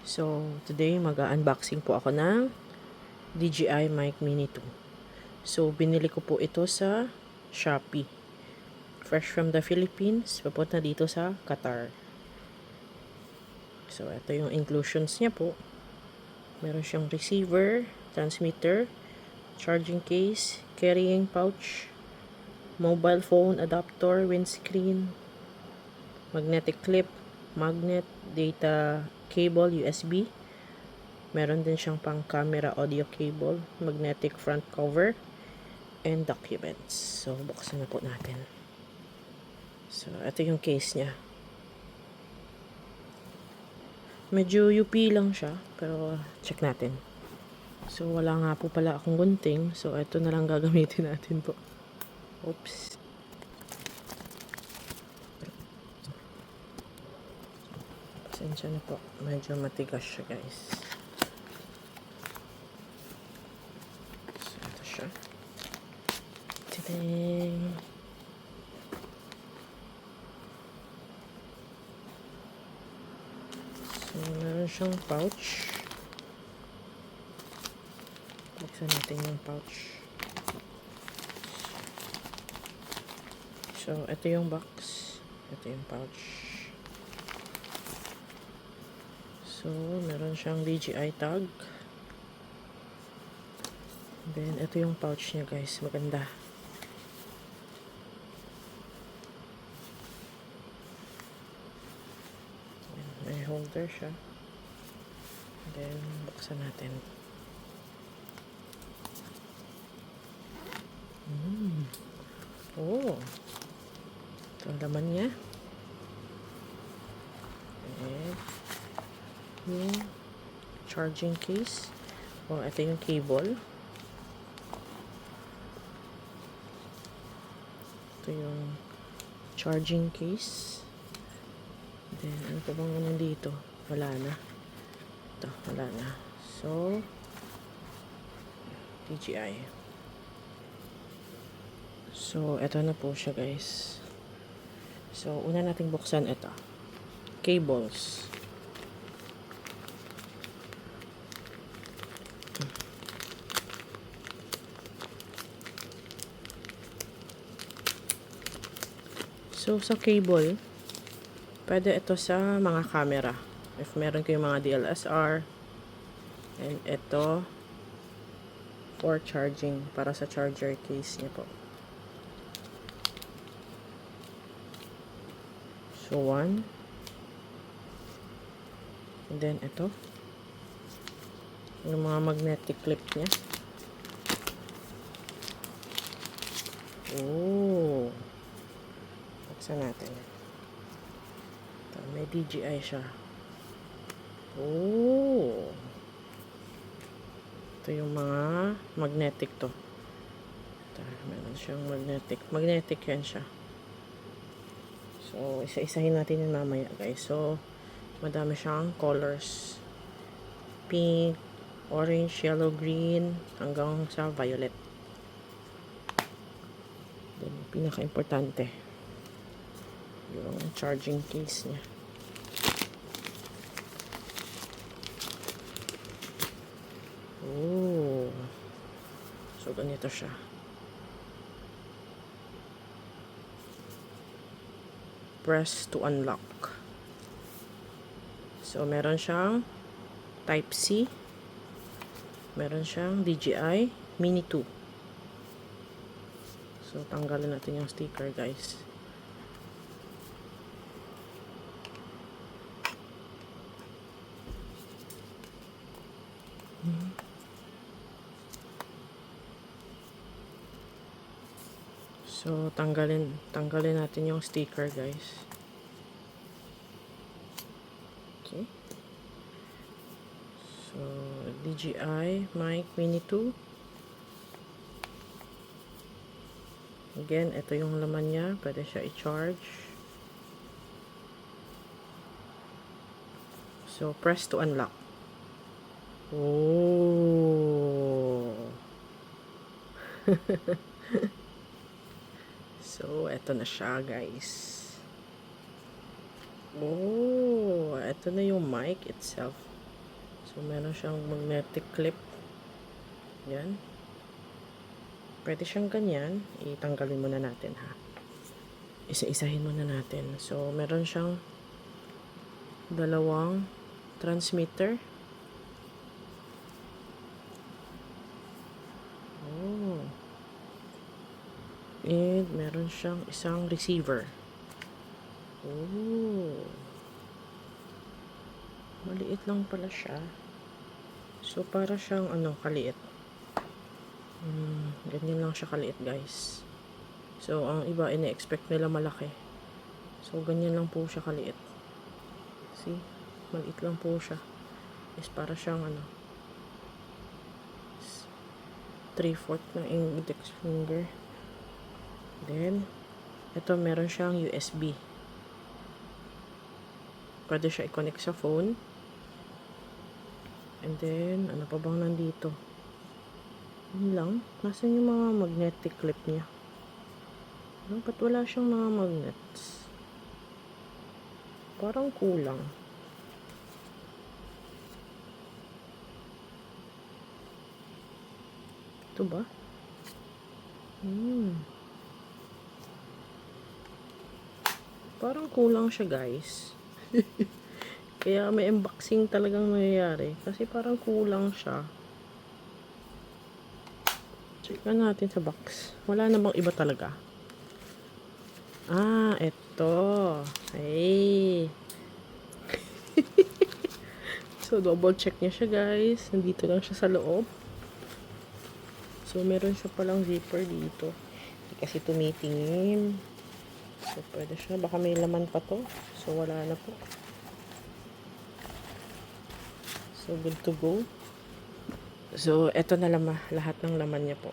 So, today mag-unboxing po ako ng DJI Mic Mini 2. So, binili ko po ito sa Shopee. Fresh from the Philippines, papunta dito sa Qatar. So, ito yung inclusions niya po. Meron siyang receiver, transmitter, charging case, carrying pouch, mobile phone adapter, windscreen, magnetic clip, magnet, data cable, USB. Meron din siyang pang camera audio cable, magnetic front cover, and documents. So, buksan na po natin. So, ito yung case niya. Medyo UP lang siya, pero check natin. So, wala nga po pala akong gunting. So, ito na lang gagamitin natin po. Oops. Pasensya na po. Medyo matigas siya, guys. So, ito siya. Tadang! So, meron siyang pouch. Buksan natin yung pouch. So, ito yung box. Ito yung pouch. So, meron siyang DJI tag. Then, ito yung pouch niya, guys. Maganda. May holder siya. Then, buksan natin. Oh! Ito ang laman niya. And, yung charging case. Oh, ito yung cable. Ito yung charging case. Then, ano pa bang nandito? Wala na. Ito, wala na. So, DJI. So, ito na po siya, guys. So, una nating buksan ito. Cables. So, sa cable, pwede ito sa mga camera. If meron kayong mga DLSR. And ito, for charging. Para sa charger case niya po. So, one. And then, ito. Yung mga magnetic clip niya. Oh. Buksan natin. Ito, may DJI siya. Oh. Ito yung mga magnetic to. Ito, meron siyang magnetic. Magnetic yan siya. So, isa-isahin natin yun mamaya, guys. So, madami siyang colors. Pink, orange, yellow, green, hanggang sa violet. Then, pinaka-importante, yung charging case niya. Oh. So, ganito siya. Press to unlock. So, meron siyang Type-C. Meron siyang DJI Mini 2. So, tanggalin natin yung sticker, guys. So, tanggalin natin yung sticker, guys. Okay. So, DJI Mic Mini 2. Again, ito yung laman niya. Pwede siya i-charge. So, press to unlock. Oh! So, eto na siya, guys. Oh, eto na yung mic itself. So, meron siyang magnetic clip. Yan. Pwede siyang ganyan. Itanggalin muna natin, ha. Isa-isahin muna natin. So, meron siyang dalawang transmitter. Oh. And meron siyang isang receiver. Oh. Maliit lang pala siya. So, para siyang kaliit. Ganyan lang siya kaliit, guys. So, ang iba, ine-expect nila malaki. So, ganyan lang po siya kaliit. See? Maliit lang po siya. Is para siyang 3/4 ng index finger. Then, ito meron siyang USB. Pwede siya i-connect sa phone. And then, ano pa bang nandito? Yun lang. Nasaan yung mga magnetic clip niya? Ba't wala siyang mga magnets? Parang kulang. Ito ba? Parang kulang siya, guys. Kaya may unboxing talagang nangyayari. Kasi parang kulang siya. Check natin sa box. Wala namang iba talaga. Ah, eto. Ay. So, double check niya siya, guys. Nandito lang siya sa loob. So, meron siya palang zipper dito. Hindi kasi tumitingin. So, pwede siya. Baka may laman pa to. So, wala na po. So, good to go. So, eto na lahat ng laman niya po.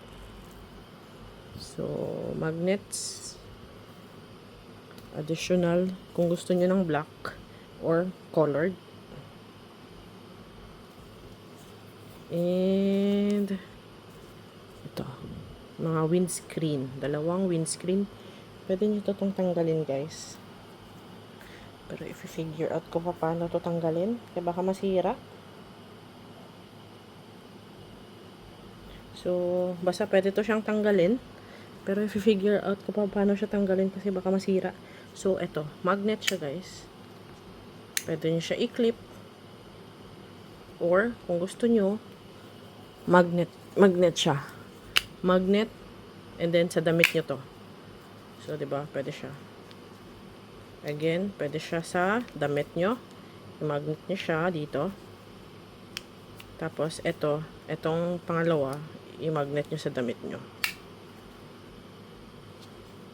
So, magnets. Additional. Kung gusto niyo ng black or colored. And ito. Mga windscreen. Dalawang windscreen. Pwede nyo itong tanggalin, guys. Pero if you figure out ko paano ito tanggalin, kaya baka masira. So, basta pwede ito siyang tanggalin. Pero if you figure out ko paano siya tanggalin kasi baka masira. So, ito. Magnet siya, guys. Pwede nyo siya i-clip. Or, kung gusto nyo, magnet siya. Magnet. And then, sa damit nyo to. So, diba? Pwede siya. Again, pwede siya sa damit nyo. I-magnet nyo siya dito. Tapos, etong pangalawa, i-magnet nyo sa damit nyo.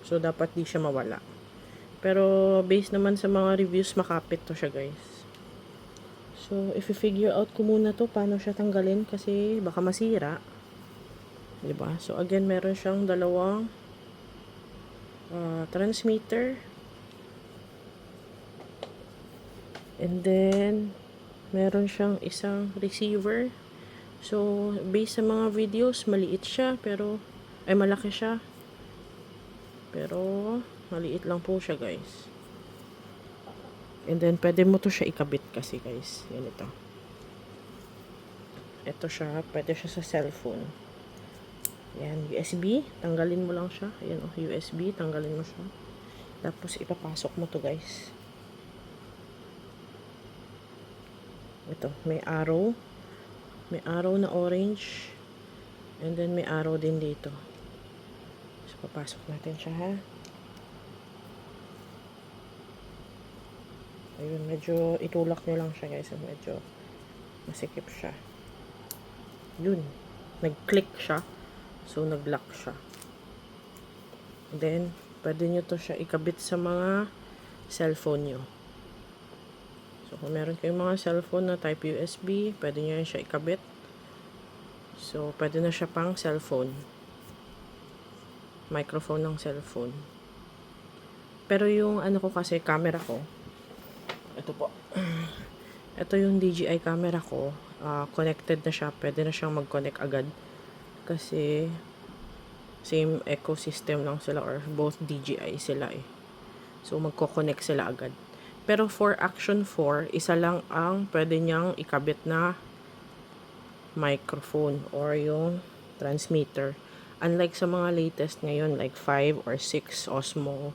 So, dapat di siya mawala. Pero, based naman sa mga reviews, makapit to siya, guys. So, if you figure out ko muna to, paano siya tanggalin kasi baka masira. Diba? So, again, meron siyang dalawang transmitter. And then, meron siyang isang receiver. So, based sa mga videos, maliit siya, pero, ay malaki siya. Pero, maliit lang po siya, guys. And then, pwede mo to siya ikabit kasi, guys. Yan ito. Ito siya, pwede siya sa cellphone. Yan, USB. Tanggalin mo lang siya. Ayan, USB. Tanggalin mo siya. Tapos, ipapasok mo to, guys. Ito, may arrow. May arrow na orange. And then, may arrow din dito. So, papasok natin siya, ha. Ayun, medyo itulak nyo lang siya, guys. Medyo masikip siya. Yun. Nag-click siya. So, nag-lock siya. And then, pwede nyo to siya ikabit sa mga cellphone nyo. So, kung meron kayong mga cellphone na type USB, pwede nyo yun siya ikabit. So, pwede na siya pang cellphone. Microphone ng cellphone. Pero yung ko kasi, camera ko, ito po. Ito yung DJI camera ko. Connected na siya. Pwede na siyang mag-connect agad. Kasi, same ecosystem lang sila or both DJI sila eh. So, magko-connect sila agad. Pero for Action 4, isa lang ang pwede niyang ikabit na microphone or yung transmitter. Unlike sa mga latest ngayon like 5 or 6 Osmo,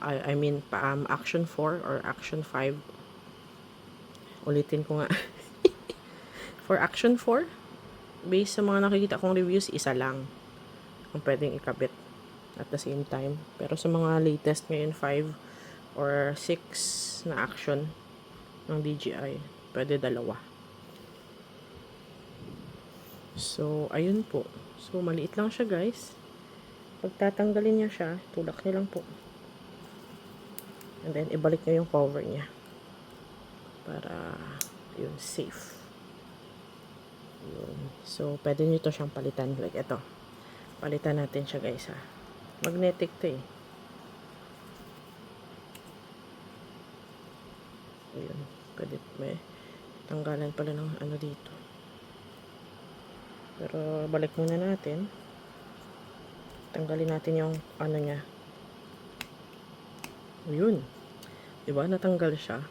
Action 4 or Action 5. Ulitin ko nga. For Action 4, based sa mga nakikita kong reviews, isa lang ang pwedeng ikabit at the same time. Pero sa mga latest ngayon, 5 or 6 na Action ng DJI, pwede dalawa. So, ayun po. So, maliit lang siya, guys. Pagtatanggalin niya siya, tulak niya lang po. And then, ibalik niya yung cover niya. Para, yun, safe. Yun. So, pwede nyo to siyang palitan. Like, ito. Palitan natin siya, guys, ha. Magnetic to, eh. Ayun. Pwede, may tanggalan pala ng ano dito. Pero, balik muna natin. Tanggalin natin yung ano niya. Ayun. Diba? Natanggal siya.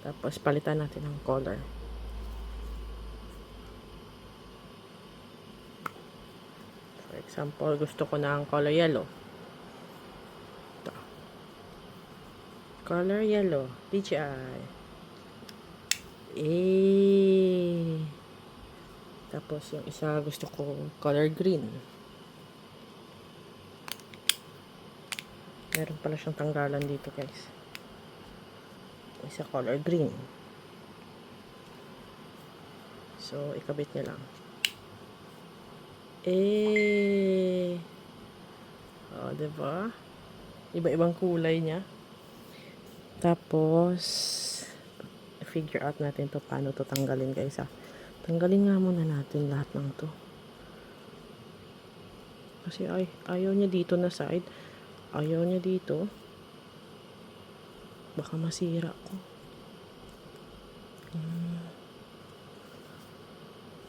Tapos, palitan natin ng color. For example, gusto ko ng color yellow. Ito. Color yellow. DJI. Tapos, yung isa gusto ko color green. Meron pala siyang tanggalan dito, guys. Isa color green. So, ikabit niya lang. Diba? Iba-ibang kulay niya. Tapos, figure out natin to paano to tanggalin, guys, ha. Tanggalin nga muna natin lahat ng to. Kasi ayaw niya dito na side. Ayaw niya dito. Baka masira ko.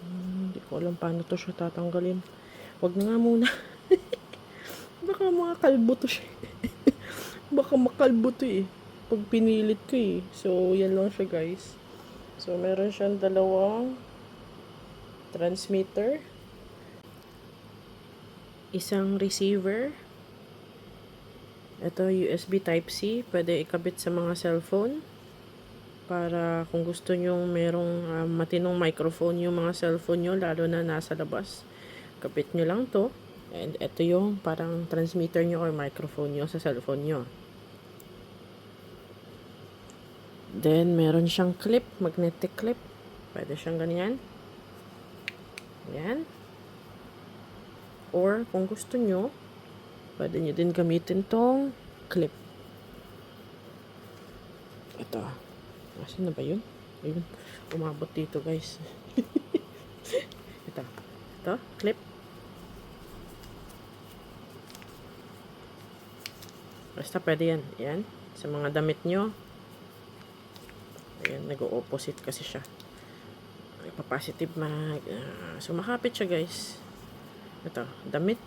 Hindi ko alam paano to siya tatanggalin. Wag na nga muna. Baka makakalbo to siya. Baka makalbo to, eh. Pag pinilit ko, eh. So, yan lang siya, guys. So, meron siyang dalawang transmitter. Isang receiver. Ito, USB Type-C. Pwede ikabit sa mga cellphone. Para kung gusto nyo merong matinong microphone yung mga cellphone nyo, lalo na nasa labas. Kapit nyo lang to. And ito yung parang transmitter nyo or microphone nyo sa cellphone nyo. Then, meron siyang clip, magnetic clip. Pwede siyang ganyan. Yan. Or, kung gusto nyo, pwede nyo din gamitin tong clip. Ito. Asan na ba yun? Ayun. Umabot dito, guys. Ito. Ito. Clip. Basta pwede yan. Yan. Sa mga damit nyo. Ayan. Nag-o-opposite kasi siya. Pa-positive so, makapit siya, guys. Ito. Damit.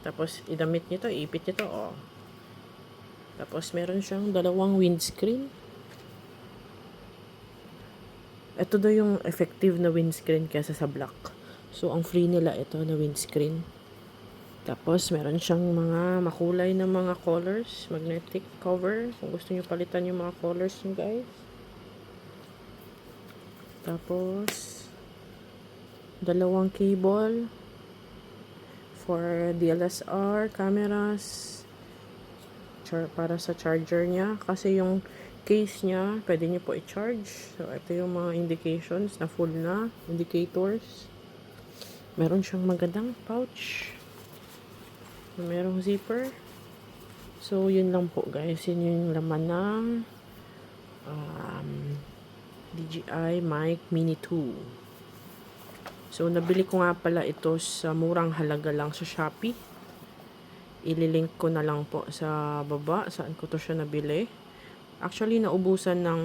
Tapos, idamit nyo to, iipit nyo to, oh. Tapos, meron siyang dalawang windscreen. Ito daw yung effective na windscreen kaysa sa black. So, ang free nila ito na windscreen. Tapos, meron siyang mga makulay na mga colors. Magnetic cover. Kung gusto nyo palitan yung mga colors nyo, guys. Tapos, dalawang cable. For DSLR cameras, para sa charger niya, kasi yung case niya pwede niyo po i-charge. So ito yung mga indications na full na indicators. Meron siyang magandang pouch, merong zipper. So yun lang po, guys, yun yung laman ng DJI Mic Mini 2. So, nabili ko nga pala ito sa murang halaga lang sa Shopee. Ililink ko na lang po sa baba saan ko to siya nabili. Actually, naubusan ng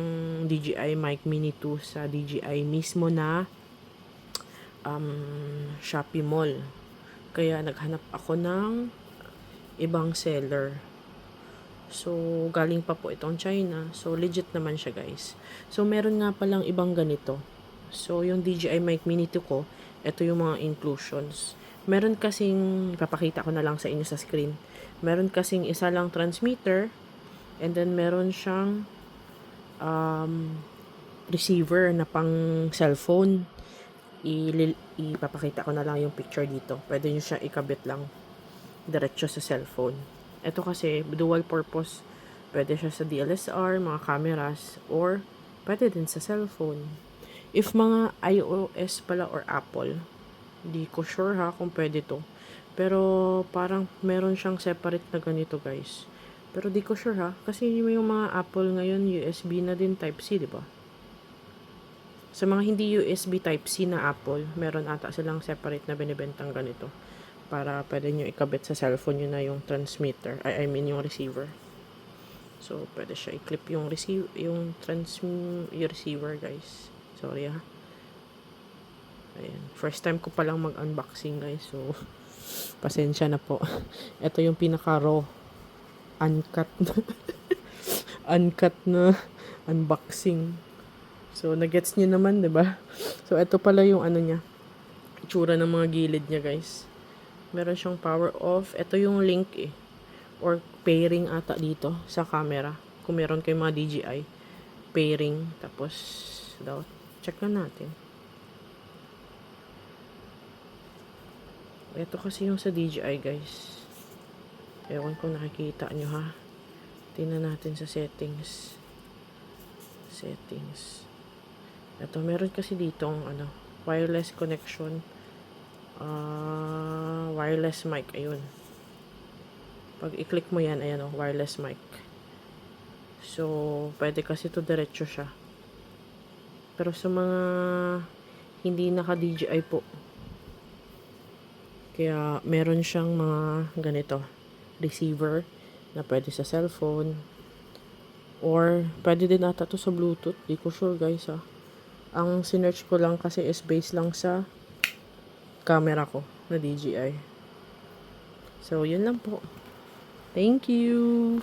DJI Mic Mini 2 sa DJI mismo na Shopee Mall. Kaya naghanap ako ng ibang seller. So, galing pa po itong China. So, legit naman siya, guys. So, meron nga palang ibang ganito So, yung DJI Mic Mini 2 ko, ito yung mga inclusions. Meron kasing, papakita ko na lang sa inyo sa screen. Meron kasing isa lang transmitter, and then meron siyang receiver na pang cellphone. Ipapakita ko na lang yung picture dito. Pwede nyo siya ikabit lang diretso sa cellphone. Ito kasi dual purpose. Pwede siya sa DSLR, mga cameras, or pwede din sa cellphone. If mga iOS pala or Apple, di ko sure ha kung pwede to. Pero parang meron siyang separate na ganito guys. Pero di ko sure ha. Kasi yung mga Apple ngayon, USB na din Type-C, di ba? Sa mga hindi USB Type-C na Apple, meron ata silang separate na binibentang ganito. Para pwede nyo ikabit sa cellphone nyo na yung transmitter. I mean yung receiver. So, pwede siya i-clip yung receiver guys. Sorry ha. Ayan. First time ko palang mag-unboxing guys. So, pasensya na po. Ito yung pinaka-raw. Uncut na. Uncut na unboxing. So, nagets nyo naman, diba? So, ito pala yung ano niya. Itsura ng mga gilid niya, guys. Meron siyang power off. Ito yung link eh. Or pairing ata dito sa camera. Kung meron kayong mga DJI. Pairing. Tapos, daw, check na natin. Ito kasi yung sa DJI, guys. Ewan kung nakikita nyo, ha. Tingnan natin sa settings. Settings. Ito, meron kasi dito ang wireless connection. Wireless mic. Ayun. Pag i-click mo yan, ayan o, wireless mic. So, pwede kasi to diretso siya. Pero sa mga hindi naka-DJI po, kaya meron siyang mga ganito, receiver na pwede sa cellphone. Or, pwede din ata to sa Bluetooth. Di ko sure guys ha. Ang sinearch ko lang kasi is based lang sa camera ko na DJI. So, yun lang po. Thank you!